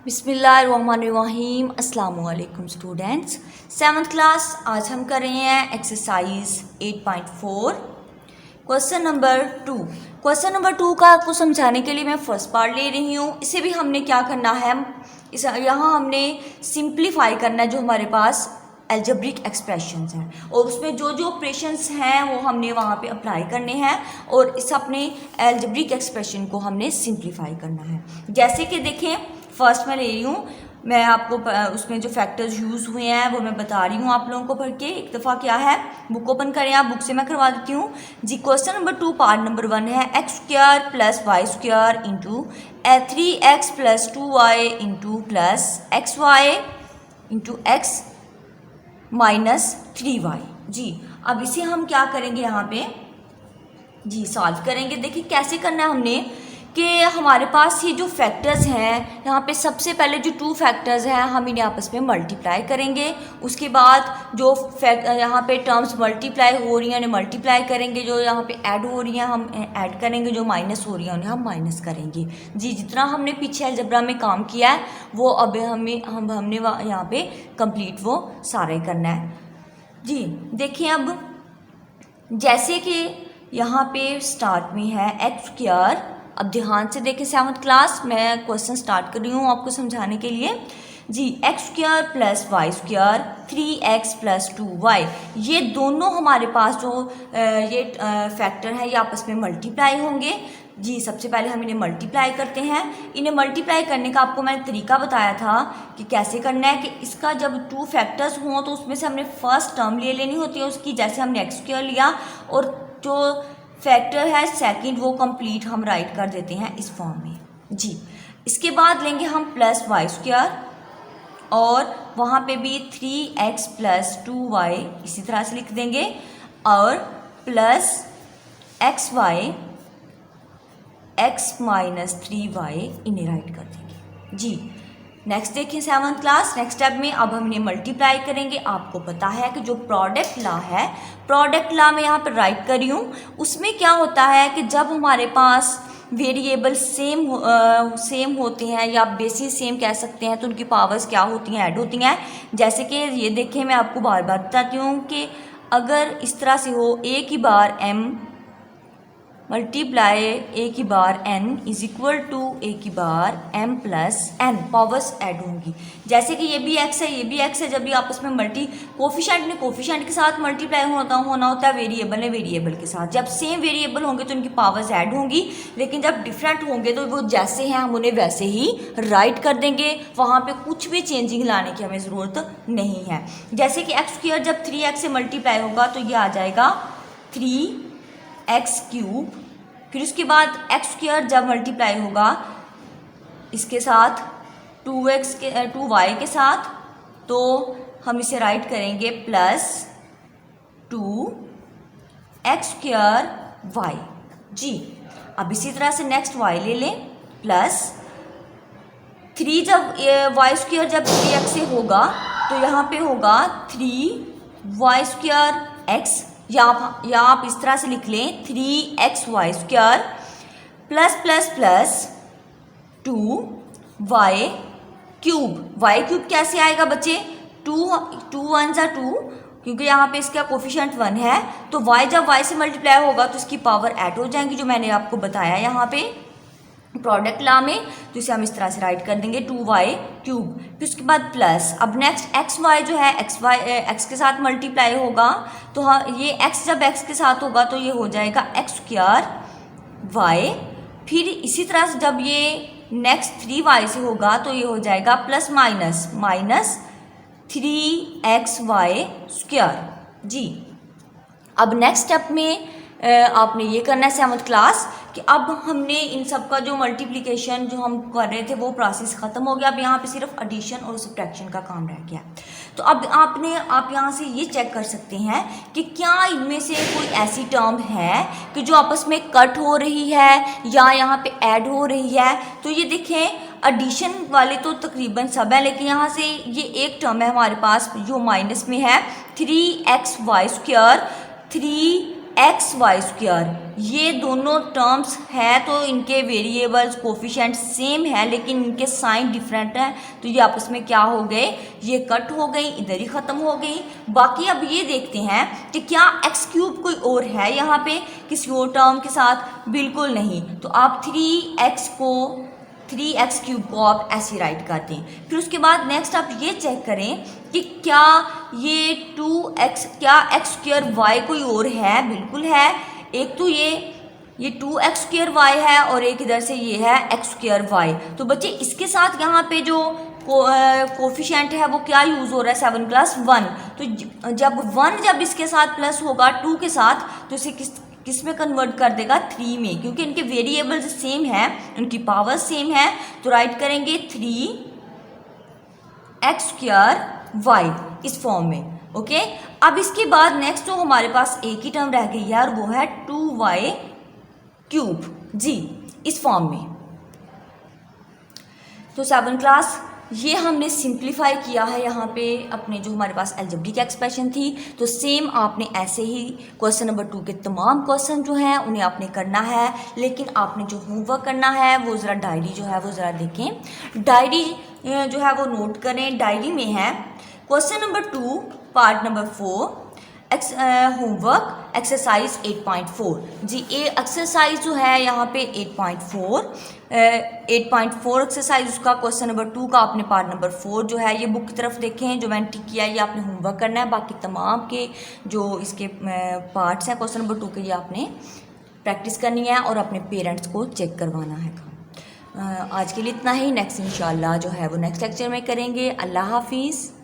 बिस्मिल्लाहिर्रहमानिर्रहीम। अस्सलाम वालेकुम स्टूडेंट्स। 7th क्लास आज हम कर रहे हैं exercise 8.4 question number 2। Question number 2 का आपको समझाने के लिए मैं फर्स्ट पार्ट ले रही हूँ। इसे भी हमने क्या करना है, यहाँ हमने सिंप्लीफाई करना है जो हमारे पास एल्जेब्रिक एक्सप्रेशंस हैं और उसमें जो जो ऑपरेशंस हैं वो हमने वहाँ पे अप्लाई करने हैं और इस अपने एल्जेब्रिक एक्सप्रेशन को हमने सिंप्लीफाई करना है। जैसे कि देखें, फर्स्ट मैं ले रही हूँ, मैं आपको उसमें जो फैक्टर्स यूज़ हुए हैं वो मैं बता रही हूँ आप लोगों को पढ़ के। एक दफ़ा क्या है, बुक ओपन करें आप, बुक से मैं करवा देती हूँ जी। क्वेश्चन नंबर 2 पार्ट नंबर 1 है x² + y² into 3x + 2y into plus xy into x -3y जी। अब इसे हम क्या करेंगे यहाँ पे जी, सॉल्व करेंगे। देखिए कैसे करना है हमने कि हमारे पास ये जो फैक्टर्स हैं यहाँ पे सबसे पहले जो 2 फैक्टर्स हैं हम इन्हें आपस में मल्टीप्लाई करेंगे। उसके बाद जो यहाँ पे टर्म्स मल्टीप्लाई हो रही हैं उन्हें मल्टीप्लाई करेंगे, जो यहाँ पे ऐड हो रही हैं हम ऐड करेंगे, जो माइनस हो रही हैं उन्हें हम माइनस करेंगे जी। जितना हमने पीछे अलजेब्रा में काम किया है वो अब हमने यहाँ पे कंप्लीट वो सारा ही करना है जी। देखिए अब जैसे कि यहाँ पे स्टार्ट में है x²। अब ध्यान से देखें 7th क्लास, मैं क्वेश्चन स्टार्ट कर रही हूँ आपको समझाने के लिए जी। x² + y² 3x + 2y, ये दोनों हमारे पास जो ये फैक्टर है ये आपस में मल्टीप्लाई होंगे जी। सबसे पहले हम इन्हें मल्टीप्लाई करते हैं। इन्हें मल्टीप्लाई करने का आपको मैंने तरीका बताया था कि कैसे करना है, कि इसका जब 2 फैक्टर्स हों तो उसमें से हमने फर्स्ट टर्म ले लेनी होती है उसकी, जैसे हमने x² लिया और जो फैक्टर है सेकंड वो कंप्लीट हम राइट कर देते हैं इस फॉर्म में जी। इसके बाद लेंगे हम +y² और वहाँ पे भी 3x + 2y इसी तरह से लिख देंगे और प्लस xy x -3y इन्हें राइट कर देंगे जी। नेक्स्ट देखिए 7th क्लास, नेक्स्ट स्टेप में अब हम इन्हें मल्टीप्लाई करेंगे। आपको पता है कि जो प्रोडक्ट लॉ है, प्रोडक्ट लॉ में यहाँ पर राइट कर रही हूँ, उसमें क्या होता है कि जब हमारे पास वेरिएबल सेम होते हैं या बेसिस सेम कह सकते हैं तो उनकी पावर्स क्या होती हैं, ऐड होती हैं। जैसे कि ये देखें, मैं आपको बार बार बताती हूँ कि अगर इस तरह से हो a की बार m मल्टीप्लाई a की बार n is equal to a की बार m + n, पावर्स ऐड होंगी। जैसे कि ये भी x है, ये भी x है, जब भी आपस में कोफिशिएंट ने कोफिशिएंट के साथ मल्टीप्लाई होना होता है, वेरिएबल ने वेरिएबल के साथ। जब सेम वेरिएबल होंगे तो उनकी पावर्स ऐड होंगी, लेकिन जब डिफरेंट होंगे तो वो जैसे हैं हम उन्हें वैसे ही राइट कर देंगे, वहाँ पे कुछ भी चेंजिंग लाने की हमें ज़रूरत नहीं है। जैसे कि x² जब 3x से मल्टीप्लाई होगा तो ये आ जाएगा 3x³, फिर उसके बाद x² जब मल्टीप्लाई होगा इसके साथ 2y के साथ तो हम इसे राइट करेंगे +2x² जी। अब इसी तरह से नेक्स्ट y ले लें, प्लस 3 जब y² जब 3x से होगा तो यहाँ पे होगा 3y² या आप इस तरह से लिख लें 3xy² ++ 2y³। y³ कैसे आएगा बच्चे, 2 1 = 2, क्योंकि यहाँ पे इसका कोफिशिएंट 1 है तो y जब y से मल्टीप्लाई होगा तो इसकी पावर ऐड हो जाएंगी, जो मैंने आपको बताया यहाँ पे प्रोडक्ट लॉ में। तो इसे हम इस तरह से राइट कर देंगे 2y³, फिर उसके बाद प्लस। अब नेक्स्ट xy जो है x के साथ मल्टीप्लाई होगा तो हाँ, ये x जब x के साथ होगा तो ये हो जाएगा x²y। फिर इसी तरह से जब ये नेक्स्ट 3y से होगा तो ये हो जाएगा प्लस माइनस 3xy² जी। अब नेक्स्ट स्टेप में आपने ये करना है 7th क्लास कि अब हमने इन सब का जो मल्टीप्लिकेशन जो हम कर रहे थे वो प्रोसेस ख़त्म हो गया। अब यहाँ पे सिर्फ एडिशन और सब्ट्रैक्शन का काम रह गया। तो अब आप यहाँ से ये चेक कर सकते हैं कि क्या इनमें से कोई ऐसी टर्म है कि जो आपस में कट हो रही है या यहाँ पे ऐड हो रही है। तो ये देखें, एडिशन वाले तो तकरीबन सब है, लेकिन यहाँ से ये एक टर्म है हमारे पास जो माइनस में है, 3xy² 3xy² ये दोनों टर्म्स है तो इनके वेरिएबल्स कोफिशिएंट सेम है लेकिन इनके साइन डिफरेंट है, तो ये आपस में क्या हो गए, ये कट हो गई, इधर ही ख़त्म हो गई। बाकी अब ये देखते हैं कि क्या एक्स क्यूब कोई और है यहाँ पे किसी और टर्म के साथ, बिल्कुल नहीं। तो आप 3x क्यूब को आप ऐसे राइट करते हैं। फिर उसके बाद नेक्स्ट आप ये चेक करें कि क्या ये 2x क्या एक्स स्क्वायर वाई कोई और है, बिल्कुल है। एक तो ये 2x स्क्वायर वाई है और एक इधर से ये है x स्क्वायर वाई। तो बच्चे इसके साथ यहाँ पे जो कोफिशिएंट है वो क्या यूज़ हो रहा है, 7 + 1। तो जब 1 जब इसके साथ प्लस होगा 2 के साथ तो इसे किस में कन्वर्ट कर देगा, 3 में, क्योंकि इनके वेरिएबल्स सेम है, इनकी पावर सेम है। तो राइट करेंगे 3x स्क्वायर वाई इस फॉर्म में। ओके, अब इसके बाद नेक्स्ट जो हमारे पास एक ही टर्म रह गई है और वो है 2y क्यूब जी इस फॉर्म में। तो 7 क्लास ये हमने सिंप्लीफाई किया है यहाँ पे अपने जो हमारे पास अलजेब्रिक एक्सप्रेशन थी। तो सेम आपने ऐसे ही क्वेश्चन नंबर 2 के तमाम क्वेश्चन जो हैं उन्हें आपने करना है, लेकिन आपने जो होमवर्क करना है वो ज़रा डायरी जो है वो ज़रा देखें, डायरी जो है वो नोट करें। डायरी में है question number 2 part number 4 homework exercise 8.4 जी। ये एक्सरसाइज जो है यहाँ पे 8.4 एक्सरसाइज उसका क्वेश्चन नंबर 2 का आपने पार्ट नंबर 4 जो है ये बुक की तरफ देखें जो मैंने टिक किया है, ये आपने होमवर्क करना है। बाकी तमाम के जो इसके पार्ट्स हैं क्वेश्चन नंबर 2 के, ये आपने प्रैक्टिस करनी है और अपने पेरेंट्स को चेक करवाना है। आज के लिए इतना ही, नेक्स्ट इंशाल्लाह जो है वो नेक्स्ट लेक्चर में करेंगे। अल्लाह हाफिज़।